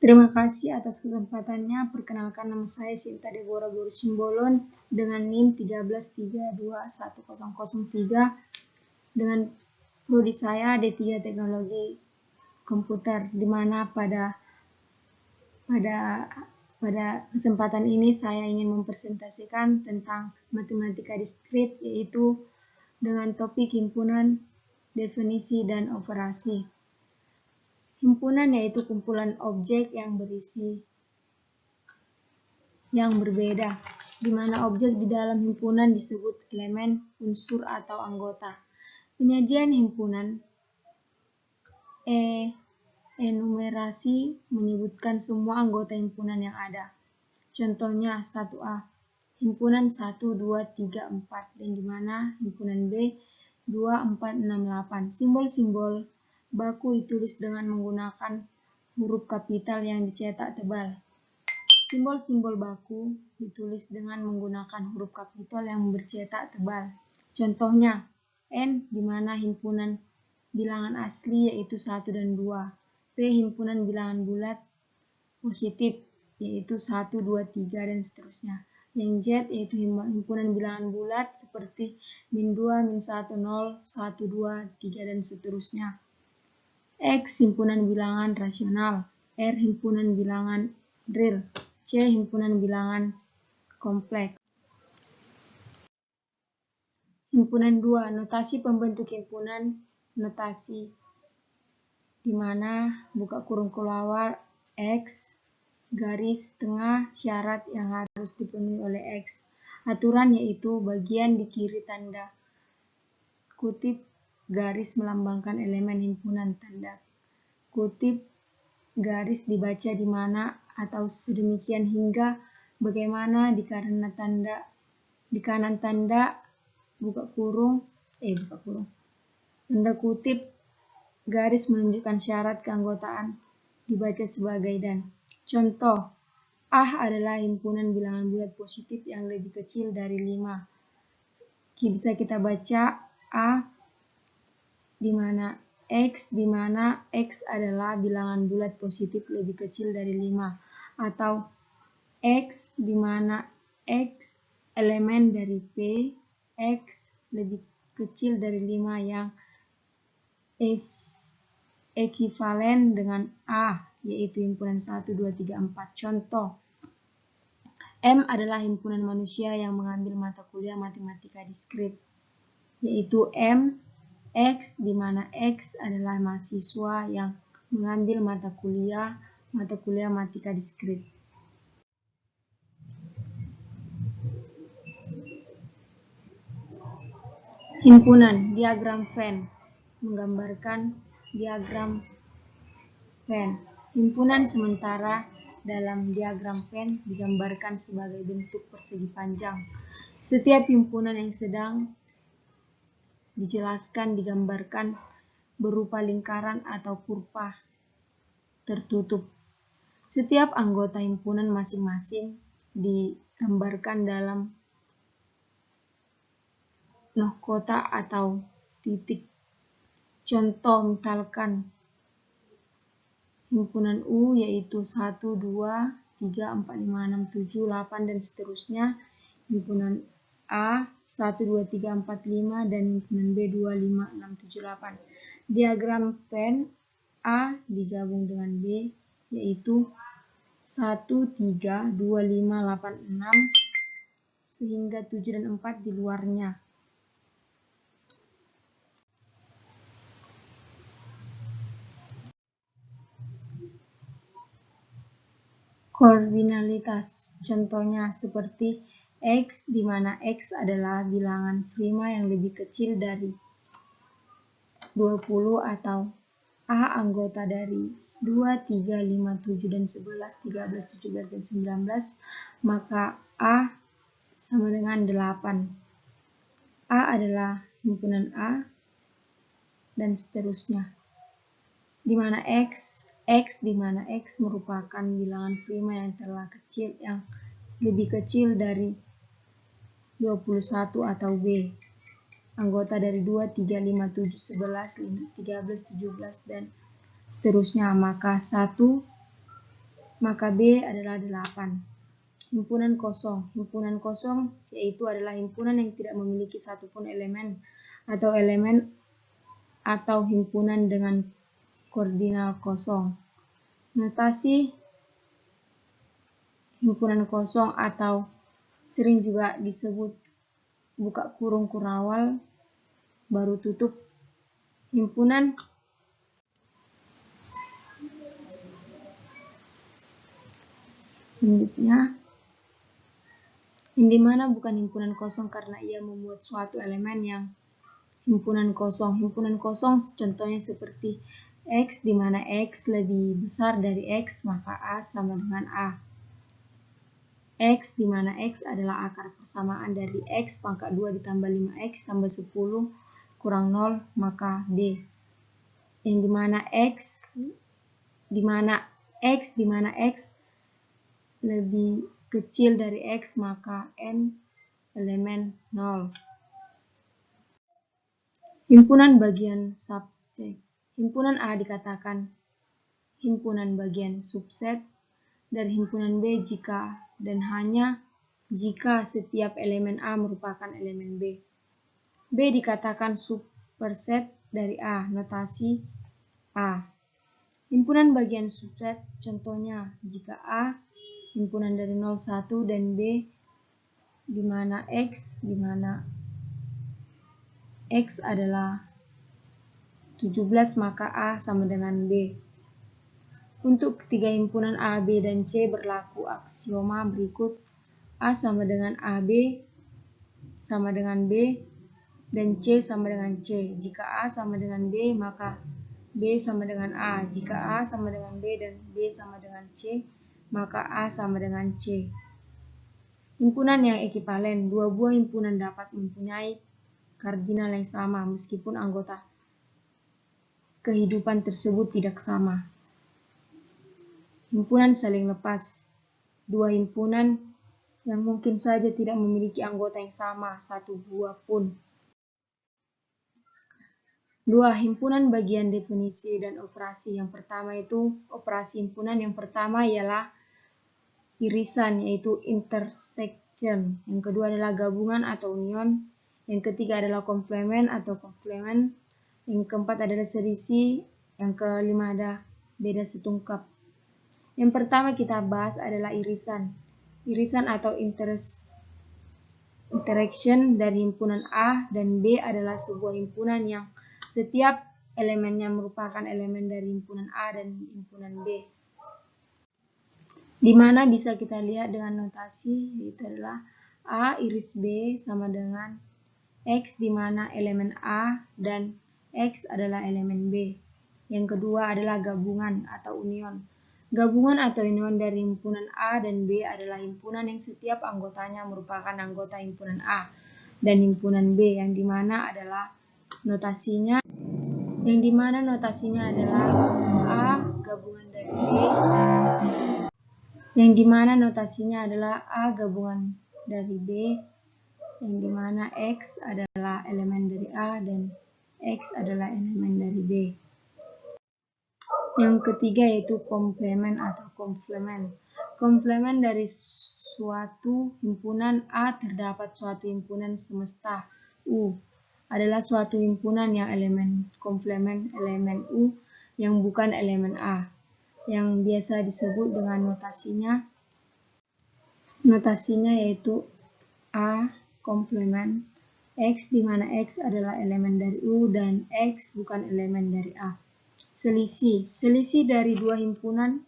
Terima kasih atas kesempatannya. Perkenalkan, nama saya Sinta Deborah Simbolon dengan NIM 13321003 dengan prodi saya D3 Teknologi Komputer, di mana pada kesempatan ini saya ingin mempresentasikan tentang matematika diskrit, yaitu dengan topik himpunan, definisi, dan operasi. Himpunan yaitu kumpulan objek yang berisi yang berbeda, di mana objek di dalam himpunan disebut elemen, unsur, atau anggota. Penyajian himpunan enumerasi menyebutkan semua anggota himpunan yang ada. Contohnya 1A, himpunan 1, 2, 3, 4, dan di mana himpunan B 2, 4, 6, 8. Simbol-simbol baku ditulis dengan menggunakan huruf kapital yang dicetak tebal. Simbol-simbol baku ditulis dengan menggunakan huruf kapital yang bercetak tebal. Contohnya, N di mana himpunan bilangan asli yaitu 1 dan 2. P himpunan bilangan bulat positif yaitu 1, 2, 3, dan seterusnya. Yang Z yaitu himpunan bilangan bulat seperti -2, -1, 0, 1, 2, 3, dan seterusnya. X himpunan bilangan rasional, R himpunan bilangan real, C himpunan bilangan kompleks. Himpunan 2, notasi pembentuk himpunan, notasi di mana buka kurung kelawar X, garis tengah syarat yang harus dipenuhi oleh X. Aturan yaitu bagian di kiri tanda kutip garis melambangkan elemen himpunan, tanda kutip garis dibaca di mana atau sedemikian hingga bagaimana di kanan tanda buka kurung tanda kutip garis menunjukkan syarat keanggotaan dibaca sebagai dan. Contoh, A adalah himpunan bilangan bulat positif yang lebih kecil dari 5. Bisa kita baca A di mana X adalah bilangan bulat positif lebih kecil dari 5, atau X di mana X elemen dari P, X lebih kecil dari 5 yang ekivalen dengan A, yaitu himpunan 1, 2, 3, 4. Contoh, M adalah himpunan manusia yang mengambil mata kuliah matematika diskrit, yaitu MX, di mana X adalah mahasiswa yang mengambil mata kuliah matematika diskrit. Himpunan, diagram Venn menggambarkan diagram Venn. Himpunan sementara dalam diagram Venn digambarkan sebagai bentuk persegi panjang. Setiap himpunan yang sedang dijelaskan digambarkan berupa lingkaran atau kurva tertutup. Setiap anggota himpunan masing-masing digambarkan dalam nahkota atau titik. Contoh misalkan himpunan U yaitu 1, 2, 3, 4, 5, 6, 7, 8, dan seterusnya. Himpunan A 1, 2, 3, 4, 5, dan himpunan B 2, 5, 6, 7, 8. Diagram Venn A digabung dengan B yaitu 1, 3, 2, 5, 8, 6 sehingga 7 dan 4 di luarnya. Koordinalitas contohnya seperti X, di mana X adalah bilangan prima yang lebih kecil dari 20 atau A anggota dari 2, 3, 5, 7, dan 11, 13, 17, dan 19, maka A sama dengan 8. A adalah himpunan A, dan seterusnya. Di mana X di mana X merupakan bilangan prima yang telah kecil yang lebih kecil dari 21 atau B, anggota dari 2, 3, 5, 7, 11, 13, 17, dan seterusnya, maka 1 maka B adalah 8. Himpunan kosong. Himpunan kosong yaitu adalah himpunan yang tidak memiliki satupun elemen atau himpunan dengan koordinal kosong. Notasi himpunan kosong atau sering juga disebut buka kurung kurawal baru tutup himpunan selanjutnya, yang dimana bukan himpunan kosong karena ia memuat suatu elemen yang himpunan kosong. Himpunan kosong contohnya seperti X, di mana X lebih besar dari X, maka A sama dengan A. X, di mana X adalah akar persamaan dari X pangkat 2 ditambah 5X tambah 10 kurang 0, maka D. Yang di mana X lebih kecil dari X, maka N elemen 0. Himpunan bagian subset. Himpunan A dikatakan himpunan bagian subset dari himpunan B jika dan hanya jika setiap elemen A merupakan elemen B. B dikatakan superset dari A, notasi A. Himpunan bagian subset contohnya jika A himpunan dari 0, 1 dan B di mana X adalah 17, maka A sama dengan B. Untuk ketiga himpunan A, B, dan C berlaku aksioma berikut. A sama dengan AB sama dengan B dan C sama dengan C. Jika A sama dengan B, maka B sama dengan A. Jika A sama dengan B dan B sama dengan C, maka A sama dengan C. Himpunan yang ekivalen. Dua buah himpunan dapat mempunyai kardinal yang sama meskipun anggota kehidupan tersebut tidak sama. Himpunan saling lepas. Dua himpunan yang mungkin saja tidak memiliki anggota yang sama, satu buah pun. Dua himpunan bagian definisi dan operasi. Yang pertama itu operasi himpunan. Yang pertama ialah irisan, yaitu intersection. Yang kedua adalah gabungan atau union. Yang ketiga adalah komplement atau komplement. Yang keempat adalah selisih. Yang kelima ada beda setungkap. Yang pertama kita bahas adalah irisan. Irisan atau interaction dari himpunan A dan B adalah sebuah himpunan yang setiap elemennya merupakan elemen dari himpunan A dan himpunan B. Di mana bisa kita lihat dengan notasi yaitu adalah A iris B sama dengan X, di mana elemen A dan X adalah elemen B. Yang kedua adalah gabungan atau union. Gabungan atau union dari himpunan A dan B adalah himpunan yang setiap anggotanya merupakan anggota himpunan A dan himpunan B, yang dimana notasinya adalah A gabungan dari B, yang dimana notasinya adalah A gabungan dari B, yang dimana X adalah elemen dari A dan X adalah elemen dari B. Yang ketiga yaitu komplement atau komplement. Komplement dari suatu himpunan A terdapat suatu himpunan semesta U adalah suatu himpunan yang elemen komplement elemen U yang bukan elemen A, yang biasa disebut dengan notasinya yaitu A komplement X, di mana X adalah elemen dari U dan X bukan elemen dari A. Selisih dari dua himpunan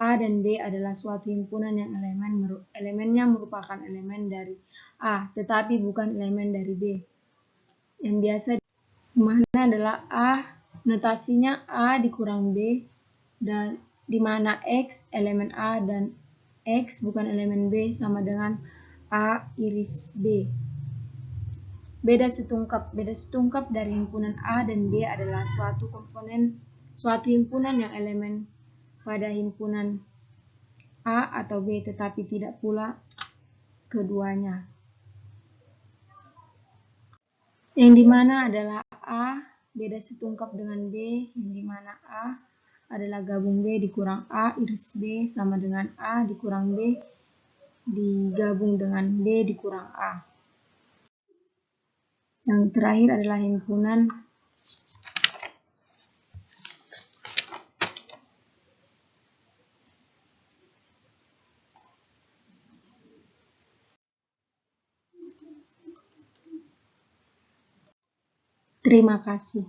A dan B adalah suatu himpunan yang elemennya merupakan elemen dari A tetapi bukan elemen dari B, yang biasa dimana adalah A notasinya A dikurang B, dan dimana X elemen A dan X bukan elemen B sama dengan A iris B. Beda setungkap dari himpunan A dan B adalah suatu himpunan yang elemen pada himpunan A atau B tetapi tidak pula keduanya. Yang dimana adalah A beda setungkap dengan B, yang dimana A adalah gabung B dikurang A, iris B sama dengan A dikurang B digabung dengan B dikurang A. Yang terakhir adalah himpunan Terima kasih.